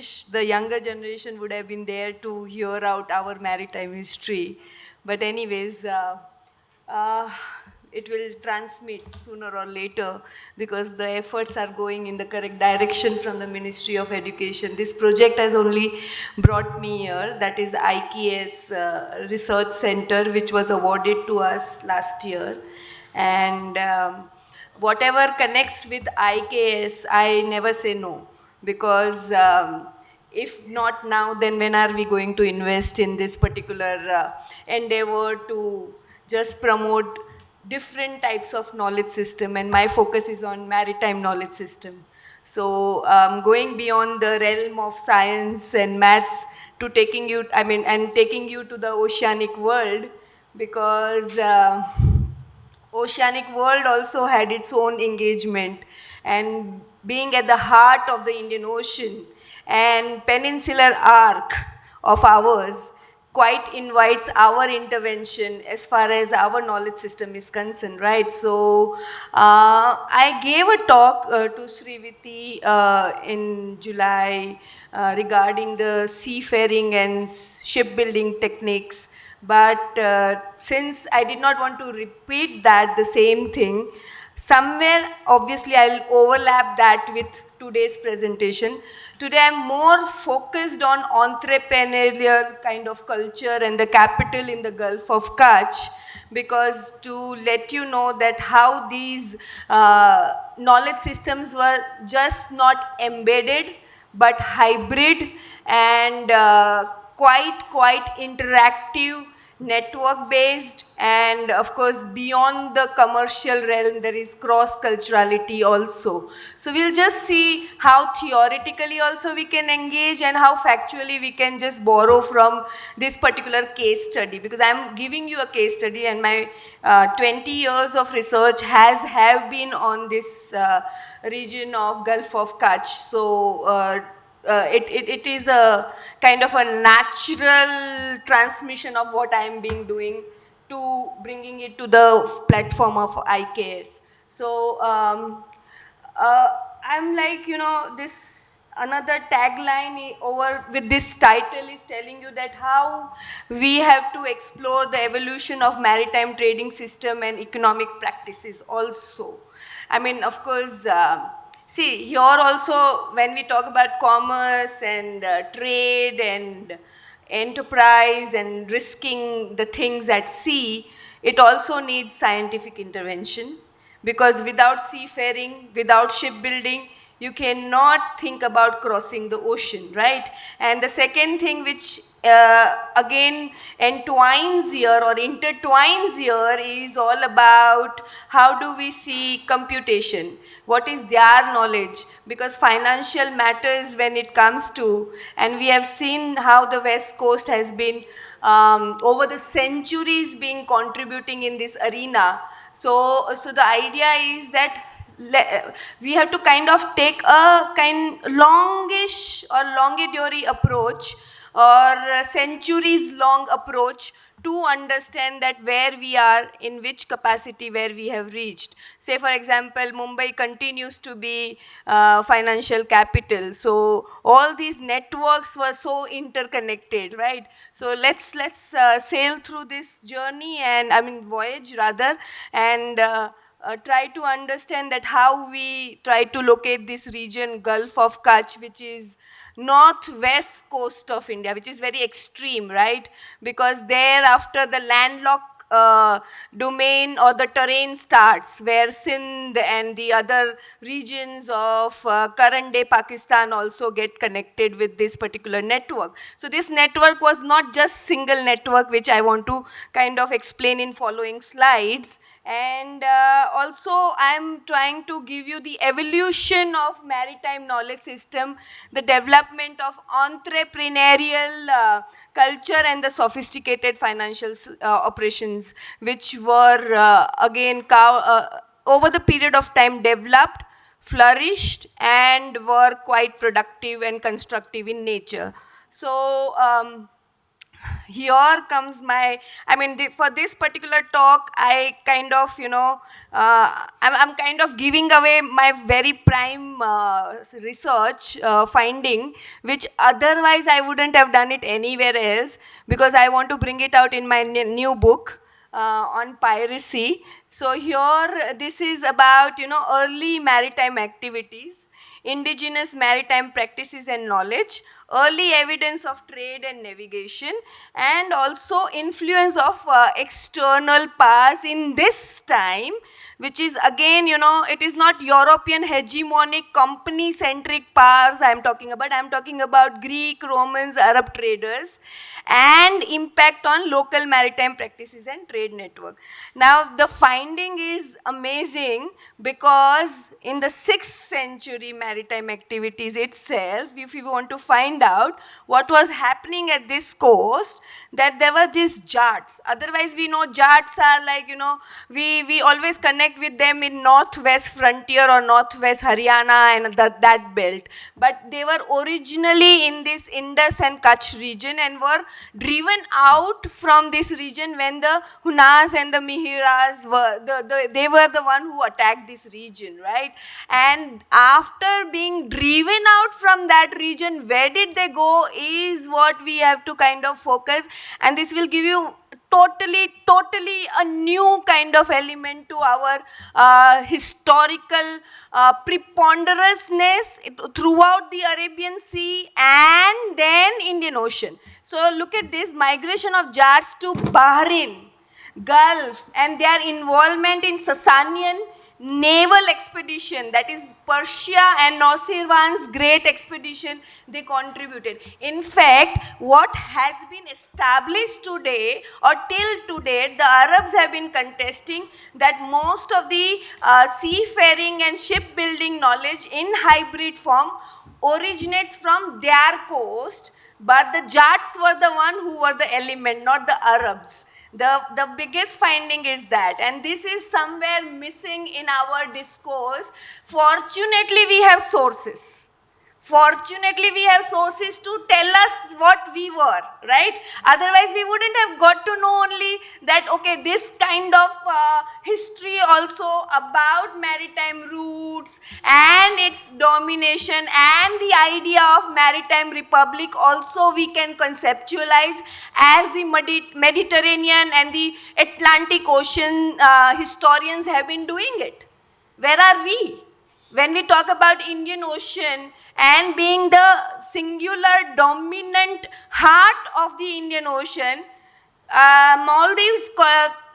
wish the younger generation would have been there to hear out our maritime history. But anyways, uh, it will transmit sooner or later because the efforts are going in the correct direction from the Ministry of Education. This project has only brought me here, that is IKS Research Center, which was awarded to us last year. And whatever connects with IKS, I never say no because if not now, then when are we going to invest in this particular endeavor to just promote different types of knowledge system, and my focus is on maritime knowledge system. So going beyond the realm of science and maths to taking you, and taking you to the oceanic world, because oceanic world also had its own engagement, and being at the heart of the Indian Ocean and peninsular arc of ours quite invites our intervention as far as our knowledge system is concerned, right? So I gave a talk to Sriviti in July regarding the seafaring and shipbuilding techniques. But since I did not want to repeat that, the same thing, somewhere obviously I'll overlap that with today's presentation. Today I'm more focused on entrepreneurial kind of culture and the capital in the Gulf of Kachchh, because to let you know that how these knowledge systems were just not embedded but hybrid and quite interactive, network based, and of course beyond the commercial realm there is cross culturality also. So we'll just see how theoretically also we can engage and how factually we can just borrow from this particular case study, because I'm giving you a case study and my 20 years of research have been on this region of Gulf of Kachchh. So it is a kind of a natural transmission of what I am being doing to bringing it to the platform of IKS. So I'm like, this another tagline over with this title is telling you that how we have to explore the evolution of maritime trading system and economic practices also. I mean, of course, see, here also when we talk about commerce and trade and enterprise and risking the things at sea, it also needs scientific intervention, because without seafaring, without shipbuilding, you cannot think about crossing the ocean, right? And the second thing which again entwines here or intertwines here is all about how do we see computation, what is their knowledge, because financial matters when it comes to, and we have seen how the West Coast has been over the centuries being contributing in this arena. So the idea is that we have to kind of take a longish or longitudinary approach or centuries long approach to understand that where we are, in which capacity, where we have reached. Say for example, Mumbai continues to be financial capital, so all these networks were so interconnected, right? So let's sail through this journey, and voyage rather, and try to understand that how we try to locate this region, Gulf of Kachchh, which is northwest coast of India, which is very extreme, right? Because there, after the landlocked domain or the terrain starts, where Sindh and the other regions of current day Pakistan also get connected with this particular network. So this network was not just single network, which I want to kind of explain in following slides. And also I'm trying to give you the evolution of maritime knowledge system, the development of entrepreneurial culture and the sophisticated financial operations, which were again over the period of time developed, flourished, and were quite productive and constructive in nature. So here comes my, for this particular talk, I kind of, I'm kind of giving away my very prime research finding, which otherwise I wouldn't have done it anywhere else, because I want to bring it out in my new book on piracy. So here, this is about, early maritime activities, indigenous maritime practices and knowledge, early evidence of trade and navigation, and also influence of external powers in this time, which is again, it is not European hegemonic company centric powers I'm talking about Greek, Romans, Arab traders, and impact on local maritime practices and trade network. Now the finding is amazing, because in the 6th century maritime activities itself, if you want to find out what was happening at this coast, that there were these jats. Otherwise we know jats are like, we always connect with them in northwest frontier or northwest Haryana and that belt. But they were originally in this Indus and Kachchh region, and were driven out from this region when the Hunas and the Mihiras they were the one who attacked this region, right? And after being driven out from that region, where did they go is what we have to kind of focus, and this will give you totally a new kind of element to our historical preponderousness throughout the Arabian Sea and then Indian Ocean. So look at this migration of jats to Bahrain, Gulf, and their involvement in Sasanian naval expedition, that is Persia and Nosirwan's great expedition, they contributed. In fact, what has been established today or till today, the Arabs have been contesting that most of the seafaring and shipbuilding knowledge in hybrid form originates from their coast, but the Jats were the one who were the element, not the Arabs. The biggest finding is that, and this is somewhere missing in our discourse. Fortunately, we have sources. Fortunately, we have sources to tell us what we were, right? Otherwise, we wouldn't have got to know only that, okay, this kind of history also about maritime routes and its domination and the idea of maritime republic also we can conceptualize as the Mediterranean and the Atlantic Ocean historians have been doing it. Where are we? When we talk about Indian Ocean and being the singular dominant heart of the Indian Ocean, Maldives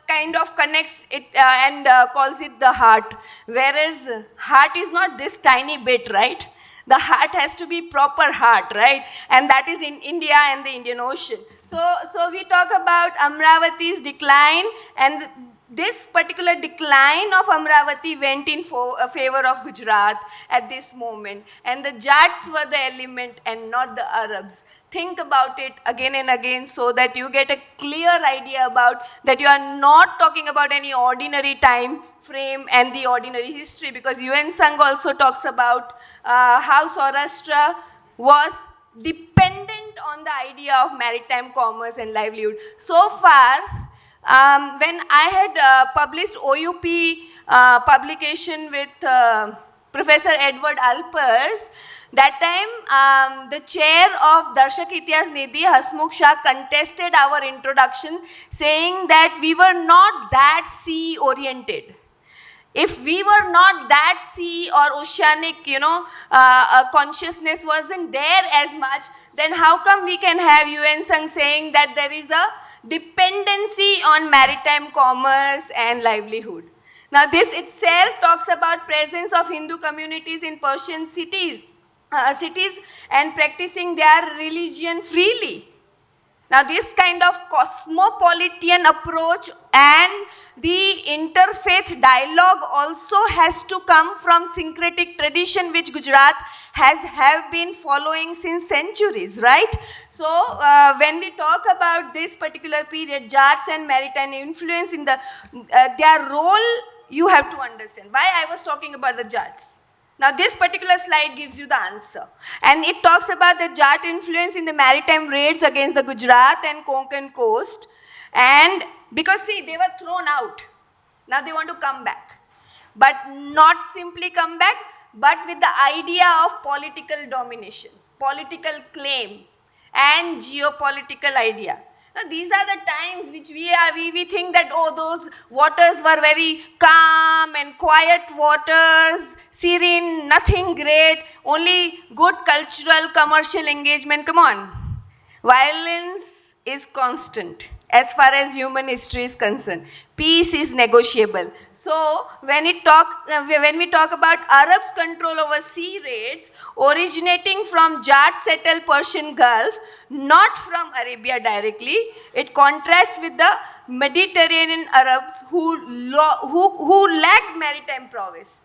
kind of connects it and calls it the heart, whereas heart is not this tiny bit, right? The heart has to be proper heart, right? And that is in India and the Indian Ocean. So we talk about Amravati's decline, and this particular decline of Amravati went in favor of Gujarat at this moment. And the Jats were the element and not the Arabs. Think about it again and again so that you get a clear idea about that you are not talking about any ordinary time frame and the ordinary history, because UN Sangh also talks about how Saurashtra was dependent on the idea of maritime commerce and livelihood. So far, when I had published OUP publication with Professor Edward Alpers, that time the chair of Darshak Ityas Nidhi, Hasmukh Shah, contested our introduction, saying that we were not that sea oriented. If we were not that sea or oceanic, consciousness wasn't there as much, then how come we can have UN Sangh saying that there is a dependency on maritime commerce and livelihood? Now this itself talks about presence of Hindu communities in Persian cities and practicing their religion freely. Now this kind of cosmopolitan approach and the interfaith dialogue also has to come from syncretic tradition which Gujarat have been following since centuries, right? So when we talk about this particular period, Jats and maritime influence in their role, you have to understand. Why I was talking about the Jats? Now this particular slide gives you the answer. And it talks about the Jat influence in the maritime raids against the Gujarat and Konkan coast. And because see, they were thrown out. Now they want to come back. But not simply come back, but with the idea of political domination, political claim, and geopolitical idea. Now, these are the times which we think that, oh, those waters were very calm and quiet waters, serene, nothing great, only good cultural, commercial engagement. Come on. Violence is constant as far as human history is concerned. Peace is negotiable. So when we talk about Arabs' control over sea raids originating from Jat settled Persian Gulf, not from Arabia directly, it contrasts with the Mediterranean Arabs who lacked maritime prowess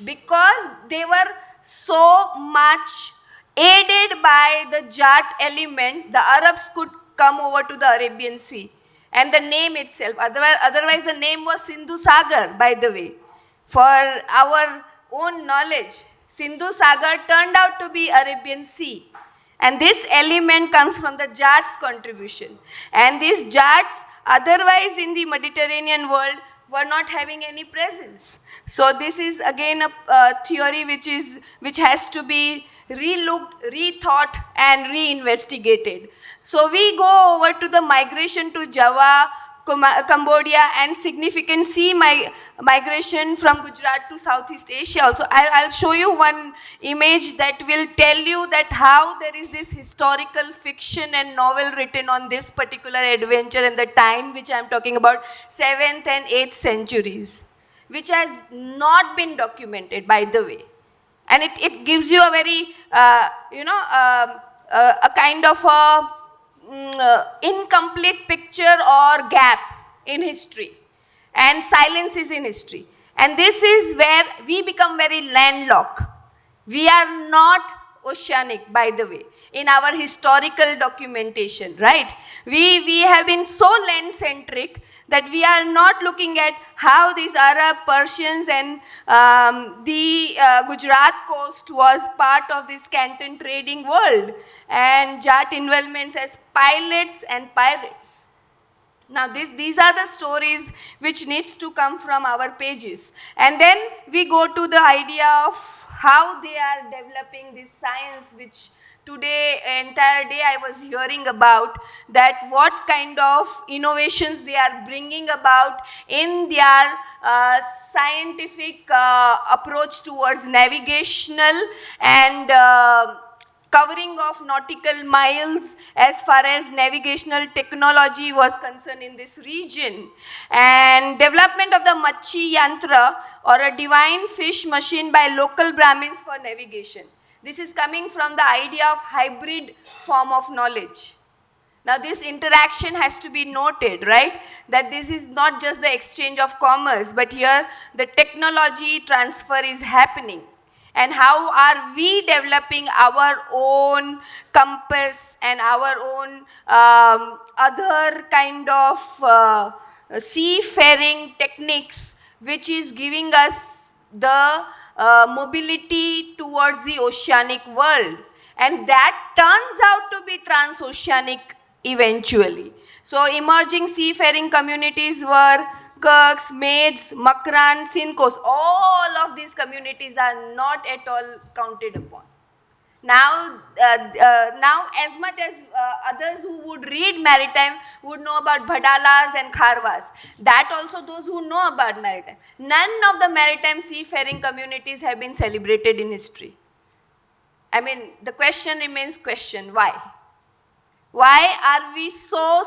because they were so much aided by the Jat element. The Arabs could come over to the Arabian Sea. And the name itself, otherwise the name was Sindhu Sagar, by the way. For our own knowledge, Sindhu Sagar turned out to be Arabian Sea. And this element comes from the Jats' contribution. And these Jats, otherwise in the Mediterranean world, were not having any presence. So this is again a theory which has to be relooked, rethought, and reinvestigated. So we go over to the migration to Java, Cambodia, and significant sea migration from Gujarat to Southeast Asia also. I'll show you one image that will tell you that how there is this historical fiction and novel written on this particular adventure and the time which I'm talking about, 7th and 8th centuries, which has not been documented, by the way. And it gives you a very, a kind of a incomplete picture or gap in history, and silence is in history. And this is where we become very landlocked. We are not oceanic, by the way, in our historical documentation, right? We have been so land-centric that we are not looking at how these Arab, Persians, and the Gujarat coast was part of this Canton trading world, and Jat involvements as pilots and pirates. Now these are the stories which needs to come from our pages. And then we go to the idea of how they are developing this science, which today, entire day I was hearing about, that what kind of innovations they are bringing about in their scientific approach towards navigational and covering of nautical miles as far as navigational technology was concerned in this region, and development of the Machi Yantra, or a divine fish machine, by local Brahmins for navigation. This is coming from the idea of hybrid form of knowledge. Now this interaction has to be noted, right? That this is not just the exchange of commerce, but here the technology transfer is happening. And how are we developing our own compass and our own other kind of seafaring techniques, which is giving us the mobility towards the oceanic world. And that turns out to be transoceanic eventually. So emerging seafaring communities were Kirks, Maids, Makran, Sinkos. All of these communities are not at all counted upon. Now as much as others who would read maritime would know about Bhadalas and Kharwas, that also those who know about maritime. None of the maritime seafaring communities have been celebrated in history. I mean, the question remains question, why? Why are we so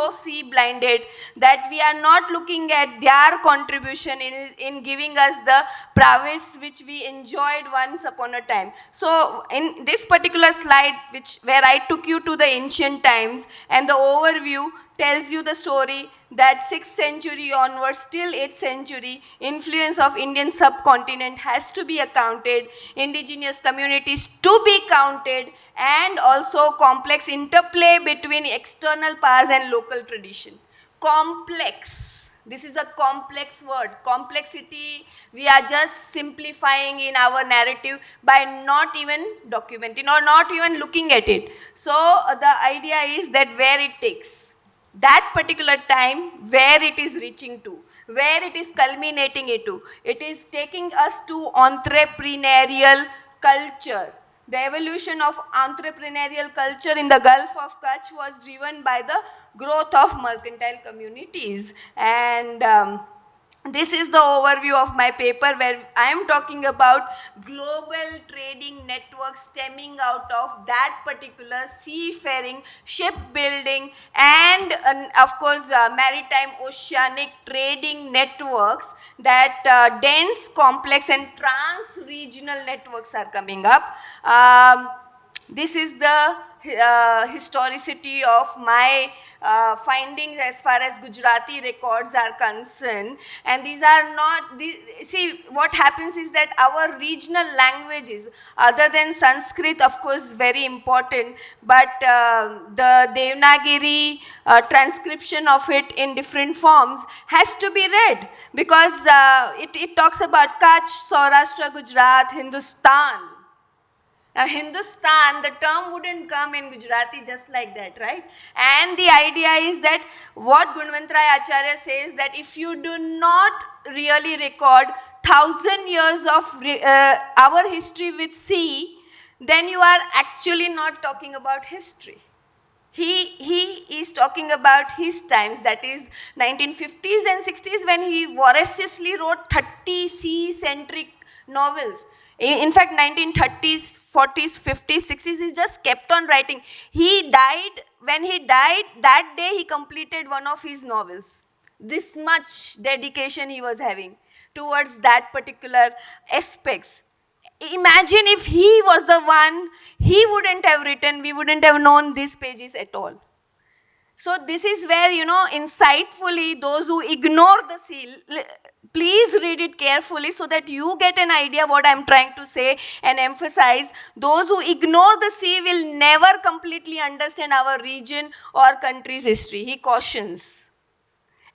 sea blinded that we are not looking at their contribution in giving us the prowess which we enjoyed once upon a time? So in this particular slide, where I took you to the ancient times, and the overview tells you the story that 6th century onwards till 8th century, influence of Indian subcontinent has to be accounted, indigenous communities to be counted, and also complex interplay between external powers and local tradition. Complex. This is a complex word. Complexity, we are just simplifying in our narrative by not even documenting or not even looking at it. So the idea is that where it takes, that particular time, where it is reaching to, where it is culminating into. It is taking us to entrepreneurial culture. The evolution of entrepreneurial culture in the Gulf of Kachch was driven by the growth of mercantile communities. And this is the overview of my paper, where I am talking about global trading networks stemming out of that particular seafaring, shipbuilding, and of course maritime oceanic trading networks. That dense, complex, and trans-regional networks are coming up. This is the historicity of my findings as far as Gujarati records are concerned. And these are not, see, what happens is that our regional languages, other than Sanskrit, of course, very important, but the Devanagari transcription of it in different forms has to be read, because it talks about Kachch, Saurashtra, Gujarat, Hindustan. Now, Hindustan, the term wouldn't come in Gujarati just like that, right? And the idea is that what Gunavantrai Acharya says, that if you do not really record 1,000 years of our history with sea, then you are actually not talking about history. He is talking about his times, that is 1950s and 60s, when he voraciously wrote 30 sea-centric novels. In fact, 1930s, 40s, 50s, 60s, he just kept on writing. He died, when he died, that day he completed one of his novels. This much dedication he was having towards that particular aspects. Imagine if he was the one, he wouldn't have written, we wouldn't have known these pages at all. So this is where, insightfully, those who ignore the seal, please read it carefully so that you get an idea what I'm trying to say and emphasize. Those who ignore the sea will never completely understand our region or country's history, he cautions.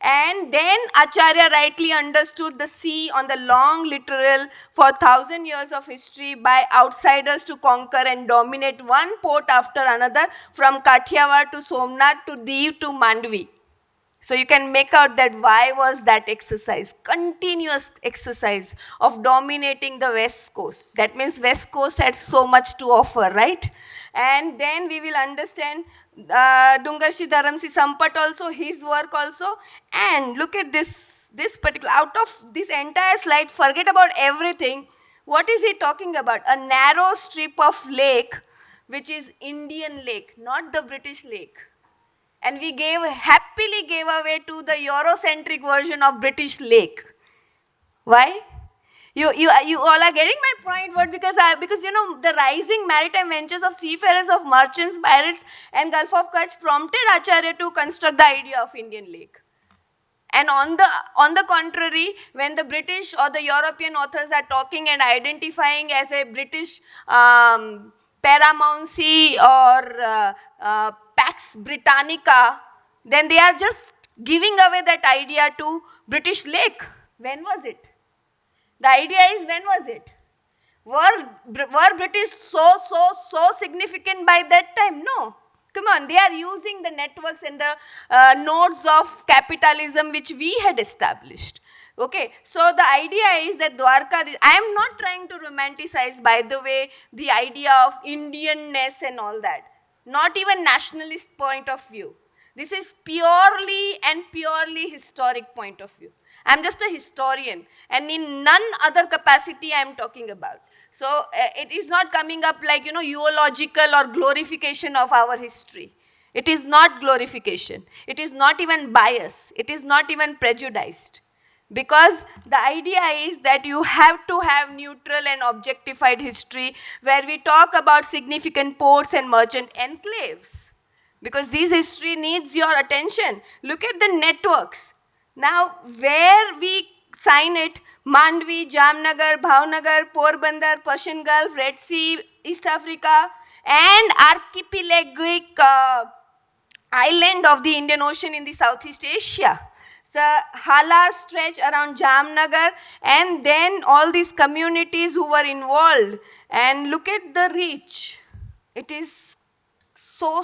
And then Acharya rightly understood the sea on the long literal for 1,000 years of history by outsiders to conquer and dominate one port after another, from Kathiawar to Somnath to Diu to Mandvi. So you can make out that why was that exercise, continuous exercise of dominating the west coast. That means west coast had so much to offer, right? And then we will understand Dungarshi Dharamsi Sampat also, his work also. And look at this particular, out of this entire slide, forget about everything. What is he talking about? A narrow strip of lake, which is Indian lake, not the British lake. And we happily gave away to the Eurocentric version of British lake. Why? You all are getting my point. What? Because the rising maritime ventures of seafarers, of merchants, pirates, and Gulf of Kachch prompted Acharya to construct the idea of Indian lake. And on the contrary, when the British or the European authors are talking and identifying as a British paramountcy or Pax Britannica, then they are just giving away that idea to British lake. When was it? The idea is, when was it? Were British so significant by that time? No. Come on, they are using the networks and the nodes of capitalism which we had established. Okay, so the idea is that Dwarka, I am not trying to romanticize, by the way, the idea of Indianness and all that. Not even nationalist point of view. This is purely historic point of view. I am just a historian, and in none other capacity I am talking about. So it is not coming up like, eulogical or glorification of our history. It is not glorification. It is not even bias. It is not even prejudiced. Because the idea is that you have to have neutral and objectified history where we talk about significant ports and merchant enclaves. Because this history needs your attention. Look at the networks. Now, where we sign it, Mandvi, Jamnagar, Bhavnagar, Porbandar, Persian Gulf, Red Sea, East Africa, and archipelagic island of the Indian Ocean in the Southeast Asia. So Halar stretch around Jamnagar, and then all these communities who were involved. And look at the reach. It is so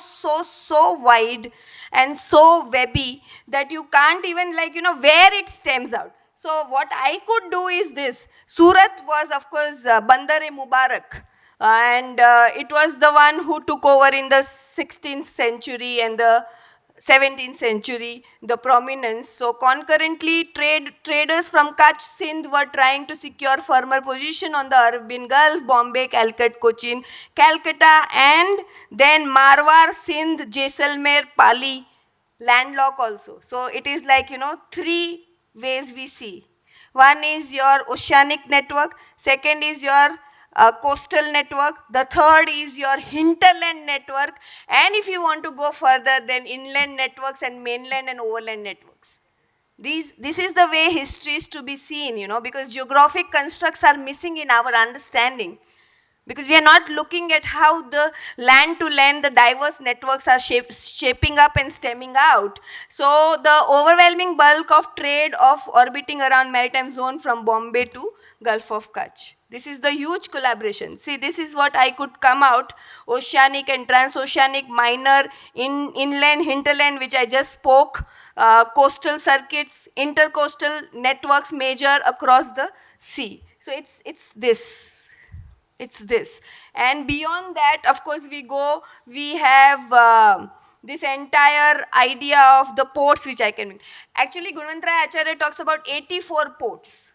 wide and so webby that you can't even, like, where it stems out. So what I could do is this. Surat was, of course, Bandar-e Mubarak, and it was the one who took over in the 16th century and the 17th century, the prominence. So concurrently, traders from Kachchh, Sindh were trying to secure firmer position on the Arabian Gulf, Bombay, Calcutta, Cochin, Calcutta, and then Marwar, Sindh, Jaisalmer, Pali, landlocked also. So it is like, three ways we see. One is your oceanic network, second is your coastal network, the third is your hinterland network, and if you want to go further, then inland networks and mainland and overland networks. This is the way history is to be seen, because geographic constructs are missing in our understanding. Because we are not looking at how the land to land, the diverse networks are shaping up and stemming out. So the overwhelming bulk of trade of orbiting around maritime zone from Bombay to Gulf of Kachch. This is the huge collaboration. See, this is what I could come out: oceanic and transoceanic, minor, inland, hinterland, which I just spoke, coastal circuits, intercoastal networks, major across the sea. So it's this. It's this. And beyond that, of course, we have this entire idea of the ports, which I can. Actually, Gunwantara Acharya talks about 84 ports.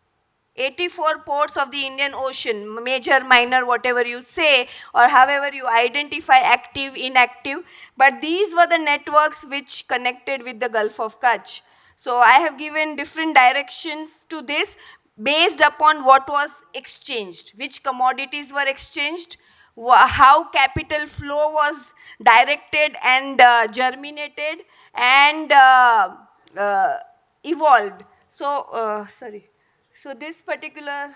84 ports of the Indian Ocean, major, minor, whatever you say, or however you identify active, inactive. But these were the networks which connected with the Gulf of Kachch. So I have given different directions to this based upon what was exchanged, which commodities were exchanged, how capital flow was directed and germinated and evolved. So, So this particular,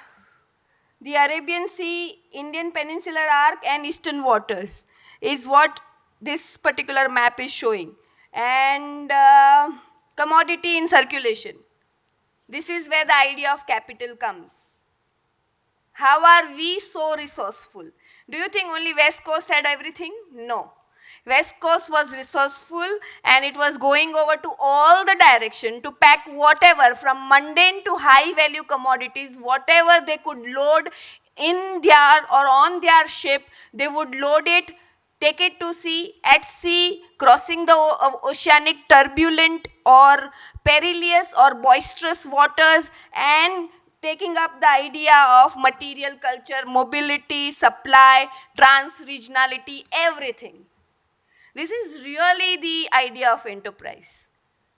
the Arabian Sea, Indian Peninsular Arc and Eastern Waters is what this particular map is showing. And commodity in circulation. This is where the idea of capital comes. How are we so resourceful? Do you think only West Coast had everything? No. West Coast was resourceful and it was going over to all the direction to pack whatever from mundane to high value commodities, whatever they could load in their or on their ship, they would load it, take it to sea, at sea, crossing the oceanic turbulent or perilous or boisterous waters, and taking up the idea of material culture, mobility, supply, trans-regionality, everything. This is really the idea of enterprise.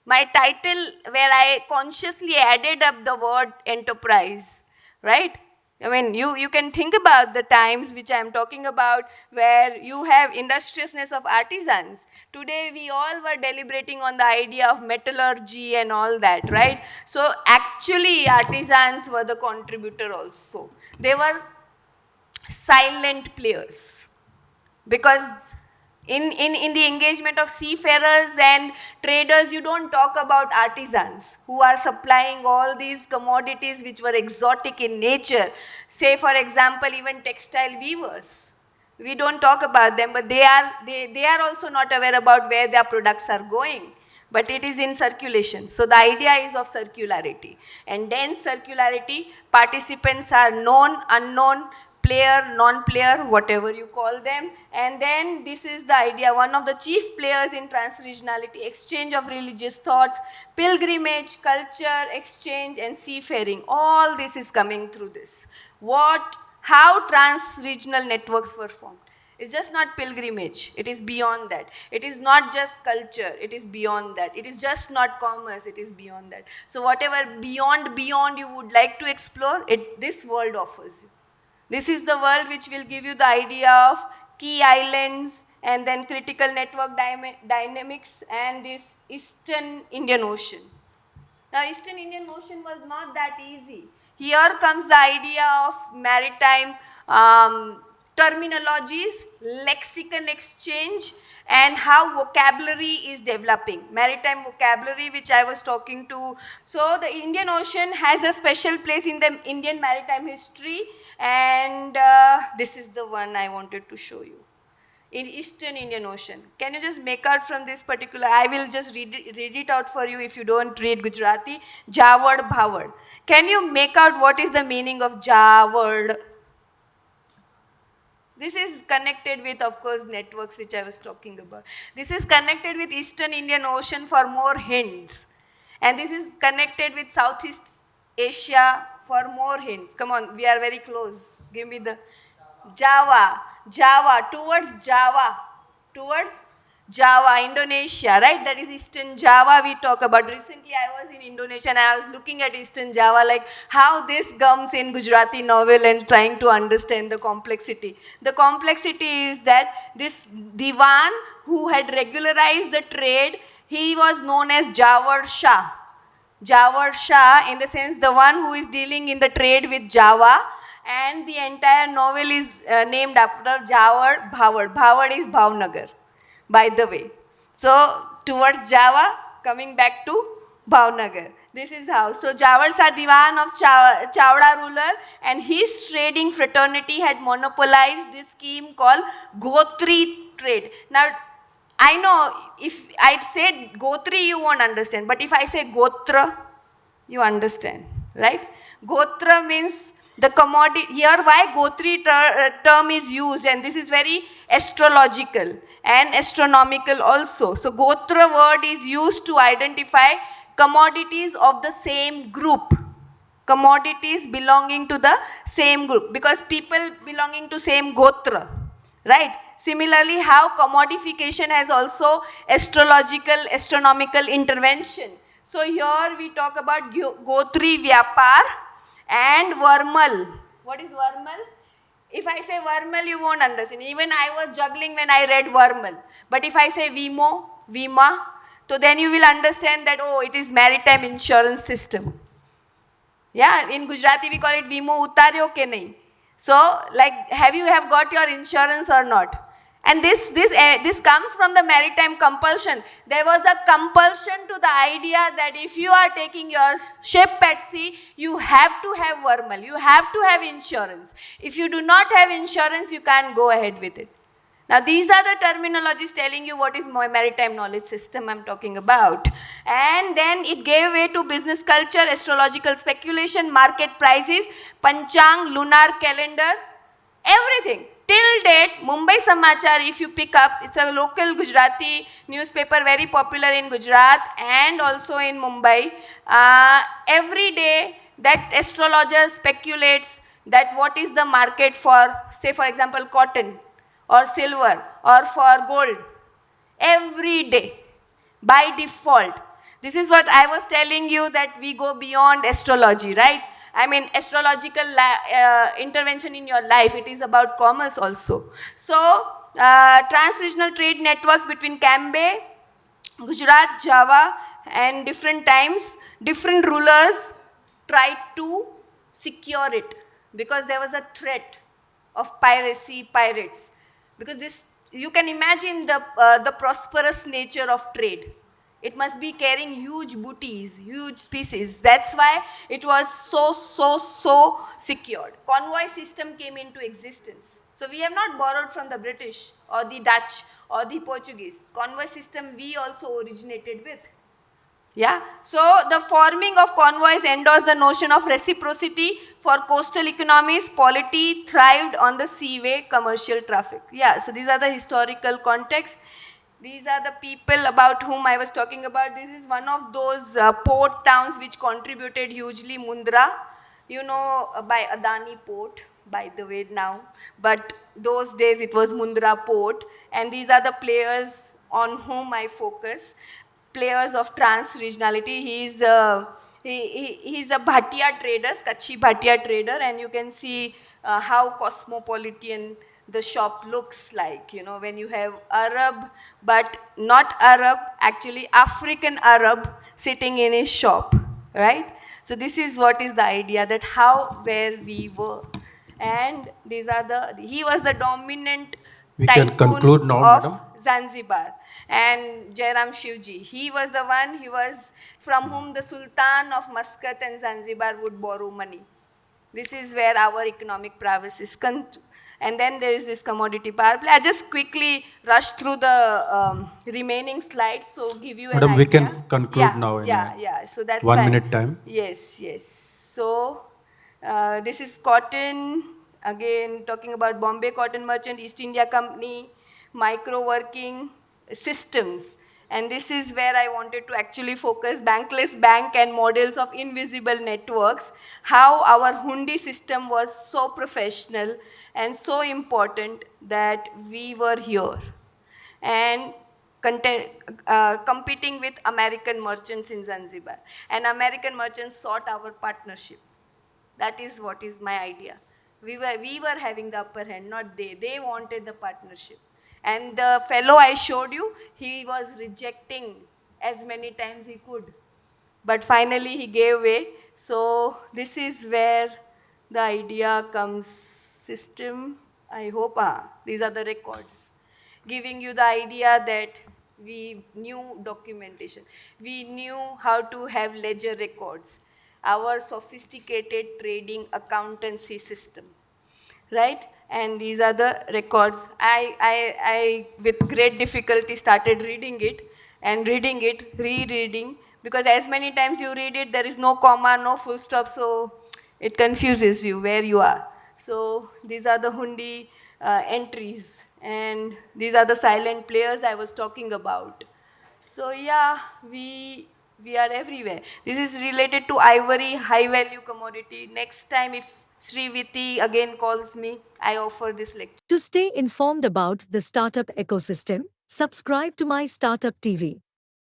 My title, where I consciously added up the word enterprise, right? I mean, you can think about the times which I am talking about where you have industriousness of artisans. Today, we all were deliberating on the idea of metallurgy and all that, right? So, actually, artisans were the contributor also. They were silent players because in the engagement of seafarers and traders, you don't talk about artisans who are supplying all these commodities which were exotic in nature. Say, for example, even textile weavers. We don't talk about them, but they are also not aware about where their products are going. But it is in circulation. So the idea is of circularity. And then circularity, participants are known, unknown, player, non-player, whatever you call them. And then this is the idea, one of the chief players in trans-regionality, exchange of religious thoughts, pilgrimage, culture, exchange, and seafaring. All this is coming through this. How trans-regional networks were formed. It's just not pilgrimage. It is beyond that. It is not just culture. It is beyond that. It is just not commerce. It is beyond that. So whatever beyond you would like to explore, this world offers you. This is the world which will give you the idea of key islands and then critical network dynamics and this Eastern Indian Ocean. Now, Eastern Indian Ocean was not that easy. Here comes the idea of maritime terminologies, lexicon exchange, and how vocabulary is developing. Maritime vocabulary, which I was talking to. So the Indian Ocean has a special place in the Indian maritime history, and this is the one I wanted to show you. In Eastern Indian Ocean. Can you just make out from this particular, I will just read it out for you if you don't read Gujarati. Javard Bhavard. Can you make out what is the meaning of Javard? This is connected with, of course, networks which I was talking about. This is connected with Eastern Indian Ocean for more hints. And this is connected with Southeast Asia for more hints. Come on, we are very close. Give me the Java, towards Java, Indonesia, right? That is Eastern Java we talk about. Recently I was in Indonesia and I was looking at Eastern Java, like how this comes in Gujarati novel and trying to understand the complexity. The complexity is that this Diwan who had regularized the trade, he was known as Jawar Shah. Jawar Shah, in the sense the one who is dealing in the trade with Java, and the entire novel is named after Javard Bhavard. Bhavard is Bhavnagar, by the way. So, towards Java, coming back to Bhavnagar. This is how. So, Javard Shah Diwan of Chawda ruler, and his trading fraternity had monopolized this scheme called Gotri trade. Now, I know if I'd say Gotri, you won't understand. But if I say Gotra, you understand, right? Gotra means the commodity. Here why Gotri term is used, and this is very astrological and astronomical also. So Gotra word is used to identify commodities of the same group. Commodities belonging to the same group, because people belonging to same Gotra, right? Similarly, how commodification has also astrological, astronomical intervention. So here we talk about Gotri Vyapar and Varmal. What is Varmal? If I say Varmal, you won't understand. Even I was juggling when I read Varmal. But if I say Vima, so then you will understand that, oh, it is maritime insurance system. Yeah, in Gujarati we call it Vimo utaryo ke nahi. So, like, have you got your insurance or not? And this comes from the maritime compulsion. There was a compulsion to the idea that if you are taking your ship at sea, you have to have Varmal, you have to have insurance. If you do not have insurance, you can't go ahead with it. Now, these are the terminologies telling you what is my maritime knowledge system I'm talking about. And then it gave way to business culture, astrological speculation, market prices, panchang, lunar calendar, everything. Till date, Mumbai Samachar, if you pick up, it's a local Gujarati newspaper, very popular in Gujarat and also in Mumbai. Every day, that astrologer speculates that what is the market for, say for example, cotton or silver or for gold. Every day, by default. This is what I was telling you, that we go beyond astrology, right? I mean, astrological intervention in your life, it is about commerce also. So, trans-regional trade networks between Cambay, Gujarat, Java, and different times, different rulers tried to secure it because there was a threat of piracy, pirates. Because this, you can imagine the prosperous nature of trade. It must be carrying huge booties, huge species. That's why it was so secured. Convoy system came into existence. So we have not borrowed from the British or the Dutch or the Portuguese. Convoy system we also originated with. Yeah. So the forming of convoys endorsed the notion of reciprocity for coastal economies. Polity thrived on the seaway commercial traffic. Yeah. So these are the historical contexts. These are the people about whom I was talking about. This is one of those port towns which contributed hugely, Mundra. You know, by Adani port, by the way now. But those days it was Mundra port. And these are the players on whom I focus. Players of trans-regionality. He's a Bhatia trader, Kachchh Bhatia trader. And you can see how cosmopolitan the shop looks like, you know, when you have Arab, but not Arab, actually African Arab sitting in his shop, right? So this is what is the idea, that how, where we were. And he was the dominant We can tycoon conclude now, of madam. Zanzibar. And Jairam Shivji, he was the one, he was from whom the Sultan of Muscat and Zanzibar would borrow money. This is where our economic prowess is. And then there is this commodity power play. I just quickly rush through the remaining slides, so give you an Madam, we idea. can conclude Yeah, now in a yeah. So that's one why. minute time. Yes, yes. So this is cotton. Again, talking about Bombay Cotton Merchant, East India Company, micro working systems. And this is where I wanted to actually focus bankless bank and models of invisible networks, how our Hundi system was so professional and so important that we were here. And competing with American merchants in Zanzibar. And American merchants sought our partnership. That is what is my idea. We were having the upper hand, not they. They wanted the partnership. And the fellow I showed you, he was rejecting as many times he could. But finally he gave way. So this is where the idea comes. System, I hope, these are the records. Giving you the idea that we knew documentation. We knew how to have ledger records. Our sophisticated trading accountancy system, right? And these are the records. I with great difficulty started reading it and reading it, rereading, because as many times you read it, there is no comma, no full stop, so it confuses you where you are. So these are the Hundi entries, and these are the silent players I was talking about. So yeah, we are everywhere. This is related to ivory, high value commodity. Next time if Sri Viti again calls me, I offer this lecture. To stay informed about the startup ecosystem, subscribe to my Startup TV.